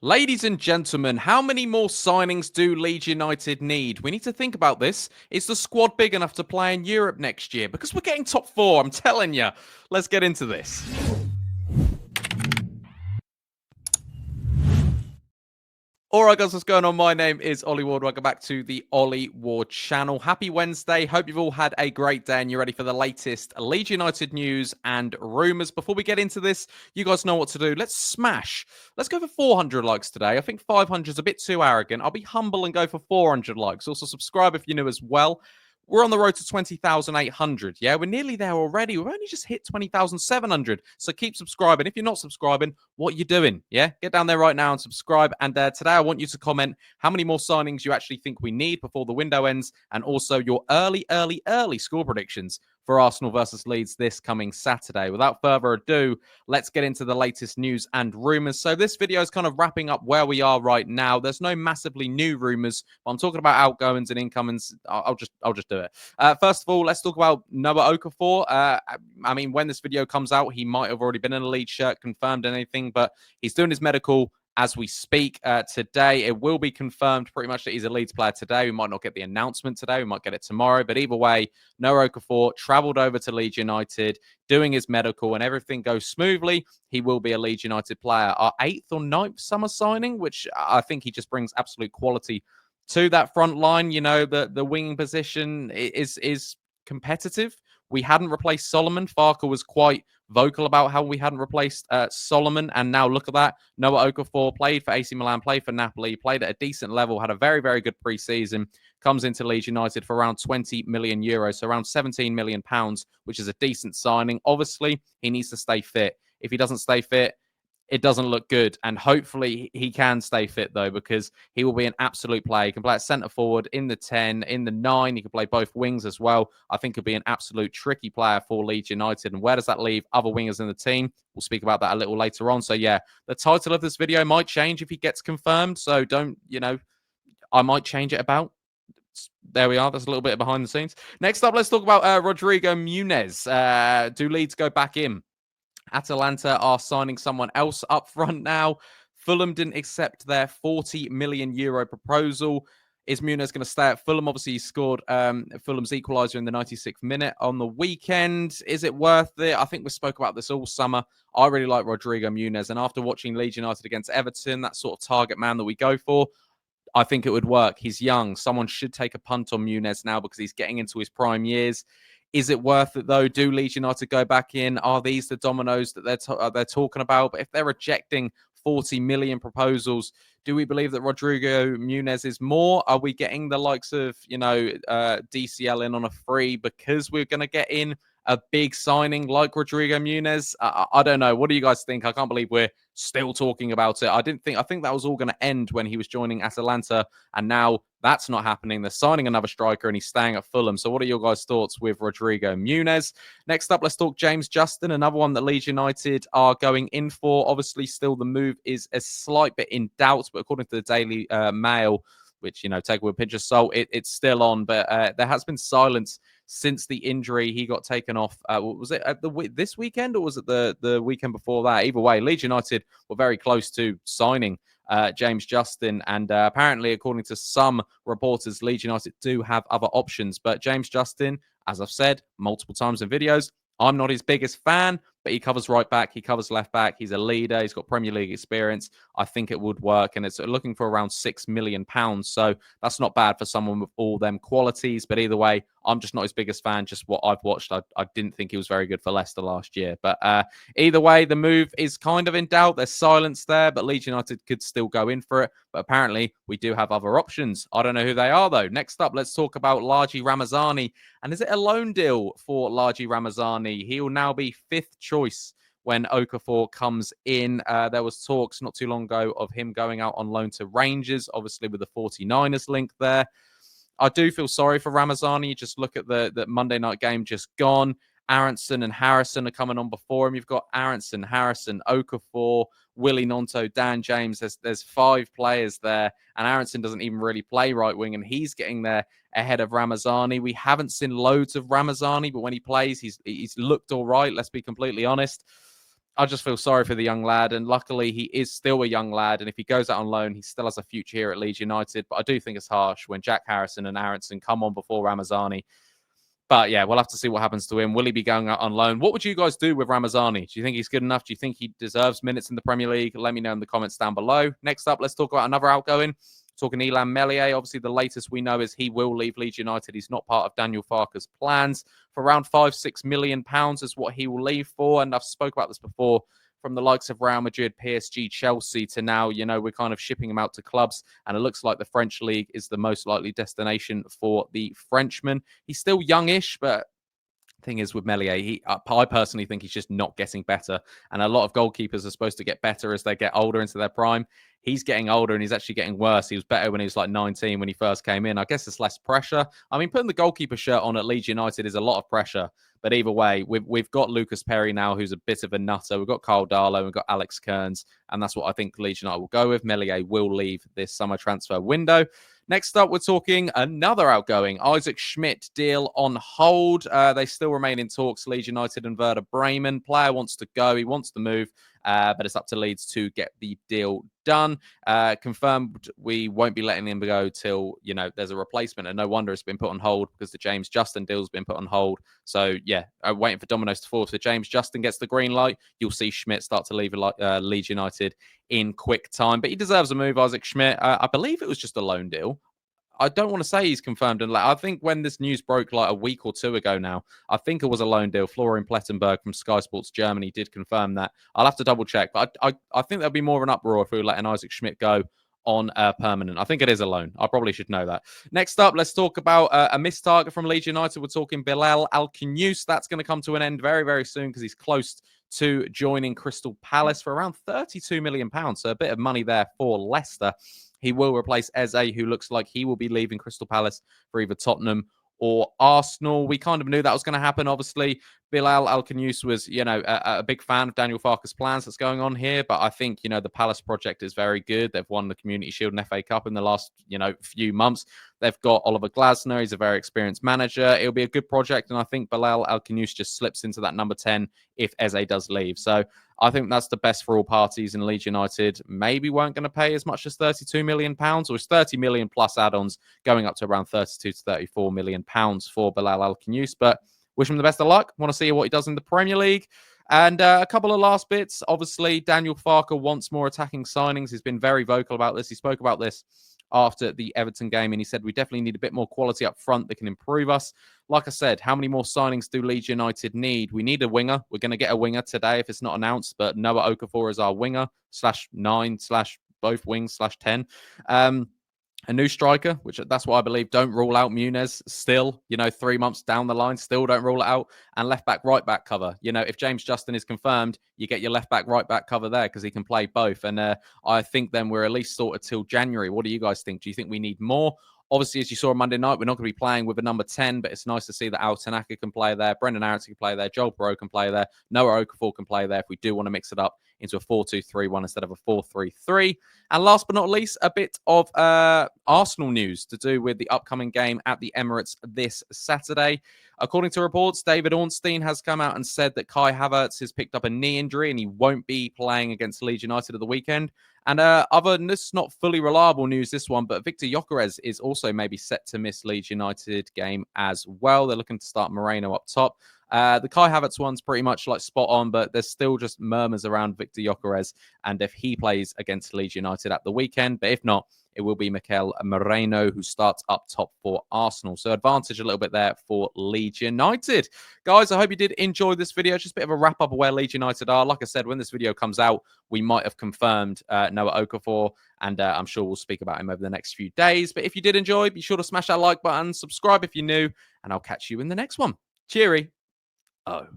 Ladies and gentlemen, how many more signings do Leeds United need? We need to think about this. Is the squad big enough to play in Europe next year? Because we're getting top four, I'm telling you. Let's get into this. All right, guys, what's going on? My name is Ollie Ward. Welcome back to the Ollie Ward channel. Happy Wednesday. Hope you've all had a great day and you're ready for the latest Leeds United news and rumours. Before we get into this, you guys know what to do. Let's smash. Let's go for 400 likes today. I think 500 is a bit too arrogant. I'll be humble and go for 400 likes. Also, subscribe if you're new as well. We're on the road to 20,800. Yeah, we're nearly there already. We've only just hit 20,700. So keep subscribing. If you're not subscribing, what are you doing? Yeah, get down there right now and subscribe. And today I want you to comment how many more signings you actually think we need before the window ends, and also your early score predictions for Arsenal versus Leeds this coming Saturday. Without further ado, let's get into the latest news and rumours. So this video is kind of wrapping up where we are right now. There's no massively new rumours, but I'm talking about outgoings and incomings. I'll just do it. First of all, let's talk about Noah Okafor. I mean, when this video comes out, he might have already been in a Leeds shirt, confirmed anything, but he's doing his medical as we speak today. It will be confirmed pretty much that he's a Leeds player today. We might not get the announcement today. We might get it tomorrow. But either way, Noah Okafor travelled over to Leeds United, doing his medical, and everything goes smoothly. He will be a Leeds United player. Our 8th or 9th summer signing, which I think he just brings absolute quality to that front line. You know, the winging position is competitive. We hadn't replaced Solomon. Farke was quite vocal about how we hadn't replaced Solomon, and now look at that. Noah Okafor played for AC Milan, played for Napoli, played at a decent level, had a very, very good pre-season, comes into Leeds United for around 20 million euros, so around 17 million pounds, which is a decent signing. Obviously, he needs to stay fit. If he doesn't stay fit, it doesn't look good. And hopefully he can stay fit, though, because he will be an absolute player. He can play at centre forward, in the 10, in the 9. He can play both wings as well. I think he'll be an absolute tricky player for Leeds United. And where does that leave other wingers in the team? We'll speak about that a little later on. So, yeah, the title of this video might change if he gets confirmed. So don't, I might change it about. There we are. That's a little bit behind the scenes. Next up, let's talk about Rodrigo Muniz. Do Leeds go back in? Atalanta are signing someone else up front now. Fulham didn't accept their 40 million euro proposal. Is Muniz going to stay at Fulham? Obviously, he scored Fulham's equaliser in the 96th minute on the weekend. Is it worth it? I think we spoke about this all summer. I really like Rodrigo Muniz. And after watching Leeds United against Everton, that sort of target man that we go for, I think it would work. He's young. Someone should take a punt on Muniz now because he's getting into his prime years. Is it worth it, though? Do Leeds United go back in? Are these the dominoes that they're talking about? But if they're rejecting 40 million proposals, do we believe that Rodrigo Muniz is more? Are we getting the likes of, DCL in on a free because we're going to get in a big signing like Rodrigo Muniz? I don't know. What do you guys think? I can't believe we're still talking about it. I think that was all going to end when he was joining Atalanta, and now that's not happening. They're signing another striker and he's staying at Fulham. So what are your guys' thoughts with Rodrigo Muniz? Next up, let's talk James Justin, another one that Leeds United are going in for. Obviously, still the move is a slight bit in doubt, but according to the Daily Mail, which, take with a pinch of salt, it's still on. But there has been silence since the injury. He got taken off. Was it at this weekend or was it the weekend before that? Either way, Leeds United were very close to signing James Justin. And apparently, according to some reporters, Leeds United do have other options. But James Justin, as I've said multiple times in videos, I'm not his biggest fan, but he covers right back. He covers left back. He's a leader. He's got Premier League experience. I think it would work. And it's looking for around £6 million. So that's not bad for someone with all them qualities. But either way, I'm just not his biggest fan. Just what I've watched. I didn't think he was very good for Leicester last year. But either way, the move is kind of in doubt. There's silence there, but Leeds United could still go in for it. But apparently, we do have other options. I don't know who they are, though. Next up, let's talk about Largie Ramazani. And is it a loan deal for Largie Ramazani? He will now be 5th choice when Okafor comes in. There was talks not too long ago of him going out on loan to Rangers, obviously with the 49ers link there. I do feel sorry for Ramazani. Just look at the Monday night game just gone. Aronson and Harrison are coming on before him. You've got Aronson, Harrison, Okafor, Willie Nonto, Dan James. There's 5 players there, and Aronson doesn't even really play right wing, and he's getting there ahead of Ramazani. We haven't seen loads of Ramazani, but when he plays, he's looked all right. Let's be completely honest. I just feel sorry for the young lad, and luckily he is still a young lad, and if he goes out on loan, he still has a future here at Leeds United. But I do think it's harsh when Jack Harrison and Aronson come on before Ramazani. But yeah, we'll have to see what happens to him. Will he be going out on loan? What would you guys do with Ramazani? Do you think he's good enough? Do you think he deserves minutes in the Premier League? Let me know in the comments down below. Next up, let's talk about another outgoing. Talking Illan Meslier. Obviously, the latest we know is he will leave Leeds United. He's not part of Daniel Farke's plans. For around £5-6 million is what he will leave for. And I've spoke about this before. From the likes of Real Madrid, PSG, Chelsea to now, we're kind of shipping him out to clubs. And it looks like the French league is the most likely destination for the Frenchman. He's still youngish, but thing is with Meslier, I personally think he's just not getting better. And a lot of goalkeepers are supposed to get better as they get older into their prime. He's getting older and he's actually getting worse. He was better when he was like 19 when he first came in. I guess it's less pressure. I mean, putting the goalkeeper shirt on at Leeds United is a lot of pressure. But either way, we've got Lucas Perry now, who's a bit of a nutter. We've got Kyle Darlow, we've got Alex Kearns, and that's what I think Leeds United will go with. Meslier will leave this summer transfer window. Next up, we're talking another outgoing. Isaac Schmidt deal on hold. They still remain in talks. Leeds United and Werder Bremen. Player wants to go. He wants to move. But it's up to Leeds to get the deal done. Confirmed we won't be letting him go till, there's a replacement. And no wonder it's been put on hold because the James Justin deal's been put on hold. So, yeah, waiting for dominoes to fall. If the James Justin gets the green light, you'll see Schmidt start to leave Leeds United in quick time. But he deserves a move, Isaac Schmidt. I believe it was just a loan deal. I don't want to say he's confirmed. And I think when this news broke like a week or two ago now, I think it was a loan deal. Florian Plettenberg from Sky Sports Germany did confirm that. I'll have to double check. But I think there'll be more of an uproar if we were letting Isaac Schmidt go on permanent. I think it is a loan. I probably should know that. Next up, let's talk about a missed target from Leeds United. We're talking Bilal El Khannouss. That's going to come to an end very, very soon because he's close to joining Crystal Palace for around £32 million. So a bit of money there for Leicester. He will replace Eze, who looks like he will be leaving Crystal Palace for either Tottenham or Arsenal. We kind of knew that was going to happen, obviously. Bilal El Khannouss was, a big fan of Daniel Farke's plans that's going on here. But I think, the Palace project is very good. They've won the Community Shield and FA Cup in the last, few months. They've got Oliver Glasner. He's a very experienced manager. It'll be a good project. And I think Bilal El Khannouss just slips into that number 10 if Eze does leave. So I think that's the best for all parties. And Leeds United maybe weren't going to pay as much as £32 million, or it's £30 million plus add-ons going up to around £32 to £34 million for Bilal El Khannouss. But wish him the best of luck. Want to see what he does in the Premier League. And a couple of last bits. Obviously, Daniel Farke wants more attacking signings. He's been very vocal about this. He spoke about this after the Everton game, and he said we definitely need a bit more quality up front that can improve us. Like I said, how many more signings do Leeds United need? We need a winger. We're going to get a winger today if it's not announced, but Noah Okafor is our winger /9/ both wings /10. A new striker, which that's what I believe. Don't rule out Muniz still, 3 months down the line, still don't rule it out. And left back, right back cover. If James Justin is confirmed, you get your left back, right back cover there because he can play both. And I think then we're at least sorted till January. What do you guys think? Do you think we need more? Obviously, as you saw on Monday night, we're not going to be playing with a number 10, but it's nice to see that Al Tanaka can play there. Brendan Aronson can play there. Joel Perreault can play there. Noah Okafor can play there if we do want to mix it up into a 4-2-3-1 instead of a 4-3-3. And last but not least, a bit of Arsenal news to do with the upcoming game at the Emirates this Saturday. According to reports, David Ornstein has come out and said that Kai Havertz has picked up a knee injury and he won't be playing against Leeds United at the weekend. And other than this, not fully reliable news, this one, but Victor Gyökeres is also maybe set to miss Leeds United game as well. They're looking to start Moreno up top. The Kai Havertz one's pretty much like spot on, but there's still just murmurs around Victor Gyökeres and if he plays against Leeds United at the weekend. But if not, it will be Mikel Moreno who starts up top for Arsenal. So advantage a little bit there for Leeds United. Guys, I hope you did enjoy this video. Just a bit of a wrap up of where Leeds United are. Like I said, when this video comes out, we might have confirmed Noah Okafor, and I'm sure we'll speak about him over the next few days. But if you did enjoy, be sure to smash that like button, subscribe if you're new, and I'll catch you in the next one. Cheery. Oh.